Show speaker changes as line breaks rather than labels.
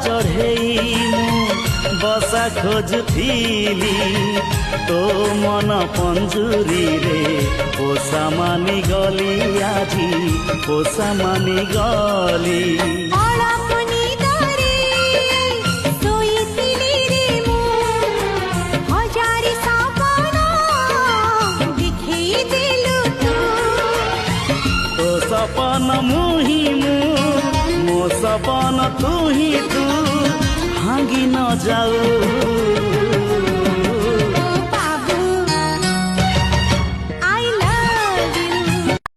चढ़ेई बसा खोजुली तो मन पंजुरी रे पोषा मानी गली आजी पोषा मानी गली सपन मुही मो सपन तू ही तू भांगी न जाऊ।